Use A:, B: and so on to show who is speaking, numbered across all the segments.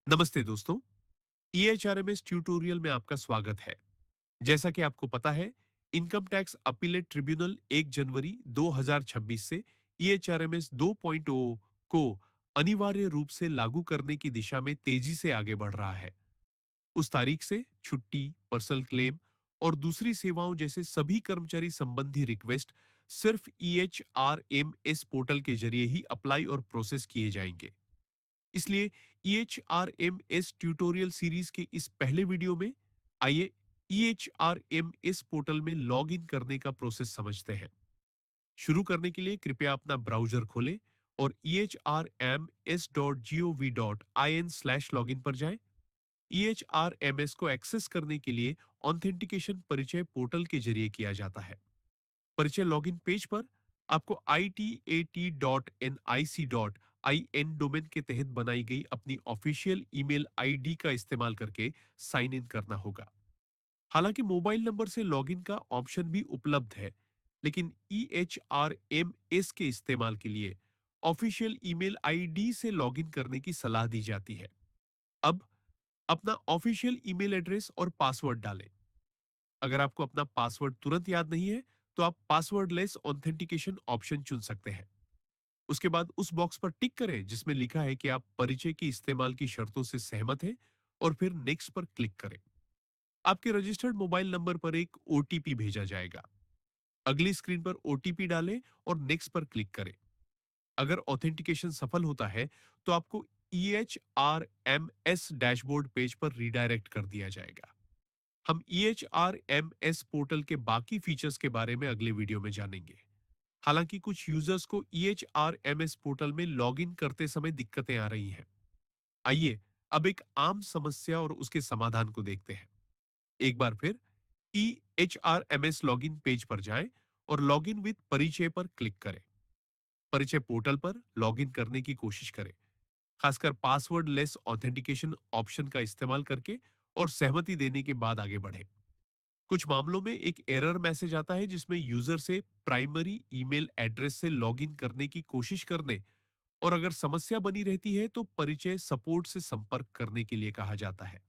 A: नमस्ते दोस्तों। ईएचआरएमएस ट्यूटोरियल में आपका स्वागत है। जैसा कि आपको पता है, इनकम टैक्स अपीलेट ट्रिब्यूनल 1 जनवरी 2026 से ईएचआरएमएस 2.0 को अनिवार्य रूप से लागू करने की दिशा में तेजी से आगे बढ़ रहा है। उस तारीख से छुट्टी, पर्सनल क्लेम और दूसरी सेवाओं जैसे सभी कर्मचारी संबंधी रिक्वेस्ट सिर्फ ईएचआरएमएस पोर्टल के जरिए ही अप्लाई और प्रोसेस किए जाएंगे। इसलिए EHRMS ट्यूटोरियल सीरीज के इस पहले वीडियो में आइए EHRMS पोर्टल में लॉग इन करने का प्रोसेस समझते हैं। शुरू करने के लिए कृपया अपना ब्राउज़र खोलें और ehrms.gov.in/login पर जाएं। EHRMS को एक्सेस करने के लिए ऑथेंटिकेशन परिचय पोर्टल के जरिए किया जाता है। परिचय लॉगिन पेज पर आपको itat.nic.in डोमेन के तहत बनाई गई अपनी ऑफिशियल ईमेल आईडी का इस्तेमाल करके साइन इन करना होगा। हालांकि मोबाइल नंबर से लॉगिन का ऑप्शन भी उपलब्ध है, लेकिन EHRMS के इस्तेमाल के लिए ऑफिशियल ईमेल आईडी से लॉगिन करने की सलाह दी जाती है। अब अपना ऑफिशियल ईमेल एड्रेस और पासवर्ड डालें। अगर आपको अपना पासवर्ड तुरंत याद नहीं है, तो आप पासवर्डलेस ऑथेंटिकेशन ऑप्शन चुन सकते हैं। उसके बाद उस बॉक्स पर टिक करें जिसमें लिखा है कि आप परिचय के इस्तेमाल की शर्तों से सहमत हैं और फिर नेक्स्ट पर क्लिक करें। आपके रजिस्टर्ड मोबाइल नंबर पर एक ओटीपी भेजा जाएगा। अगली स्क्रीन पर ओटीपी डालें और नेक्स्ट पर क्लिक करें। अगर ऑथेंटिकेशन सफल होता है, तो आपको EHRMS डैशबोर्ड पेज पर रीडायरेक्ट कर दिया जाएगा। हम EHRMS पोर्टल के बाकी फीचर्स के बारे में अगले वीडियो में जानेंगे। हालांकि कुछ यूजर्स को EHRMS पोर्टल में लॉगिन करते समय दिक्कतें आ रही हैं। आइए अब एक आम समस्या और उसके समाधान को देखते हैं। एक बार फिर EHRMS लॉगिन पेज पर जाएं और लॉगिन विद परिचय पर क्लिक करें। परिचय पोर्टल पर लॉगिन करने की कोशिश करें, खासकर पासवर्ड लेस ऑथेंटिकेशन ऑप्शन का इस्तेमाल करके और सहमति देने के बाद आगे बढ़ें। कुछ मामलों में एक एरर मैसेज आता है जिसमें यूजर से प्राइमरी ईमेल एड्रेस से लॉगिन करने की कोशिश करने और अगर समस्या बनी रहती है तो परिचय सपोर्ट से संपर्क करने के लिए कहा जाता है।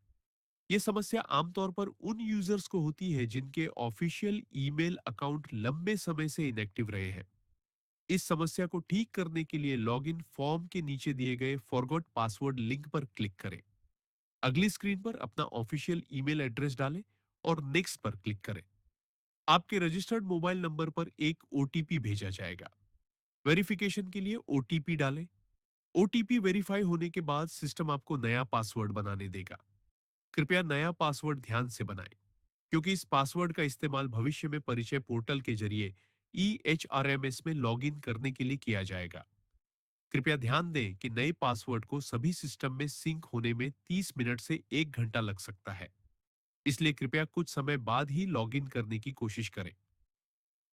A: यह समस्या आमतौर पर उन यूजर्स को होती है जिनके ऑफिशियल ईमेल अकाउंट लंबे समय से इनएक्टिव रहे हैं। इस समस्या को ठीक करने के लिए लॉगिन फॉर्म के नीचे दिए गए फॉरगॉट पासवर्ड लिंक पर क्लिक करें। अगली स्क्रीन पर अपना ऑफिशियल ईमेल एड्रेस डालें और नेक्स्ट पर क्लिक करें। आपके रजिस्टर्ड मोबाइल नंबर पर एक ओटीपी भेजा जाएगा। वेरिफिकेशन के लिए ओटीपी डालें। ओटीपी वेरीफाई होने के बाद सिस्टम आपको नया पासवर्ड बनाने देगा। कृपया नया पासवर्ड ध्यान से बनाएं, क्योंकि इस पासवर्ड का इस्तेमाल भविष्य में परिचय पोर्टल के जरिए EHRMS में लॉगिन करने के लिए किया जाएगा। कृपया ध्यान दें कि नए पासवर्ड को सभी सिस्टम में सिंक होने में 30 मिनट से 1 घंटा लग सकता है। इसलिए कृपया कुछ समय बाद ही लॉगिन करने की कोशिश करें।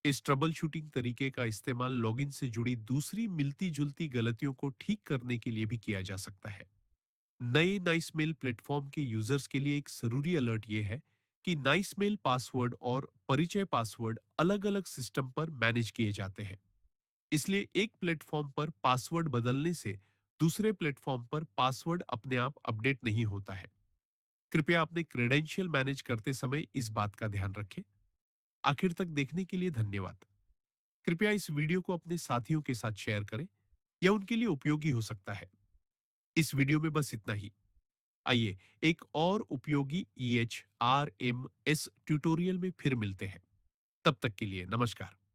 A: इस ट्रबल शूटिंग तरीके का इस्तेमाल लॉगिन से जुड़ी दूसरी मिलती जुलती गलतियों को ठीक करने के लिए भी किया जा सकता है। नए नाइस मेल प्लेटफॉर्म के यूजर्स के लिए एक जरूरी अलर्ट यह है कि नाइस मेल पासवर्ड और परिचय पासवर्ड अलग अलग सिस्टम पर मैनेज किए जाते हैं। इसलिए एक प्लेटफॉर्म पर पासवर्ड बदलने से दूसरे प्लेटफॉर्म पर पासवर्ड अपने आप अपडेट नहीं होता है। कृपया अपने क्रेडेंशियल मैनेज करते समय इस बात का ध्यान रखें। आखिर तक देखने के लिए धन्यवाद। कृपया इस वीडियो को अपने साथियों के साथ शेयर करें, यह उनके लिए उपयोगी हो सकता है। इस वीडियो में बस इतना ही। आइए एक और उपयोगी EHRMS ट्यूटोरियल में फिर मिलते हैं। तब तक के लिए नमस्कार।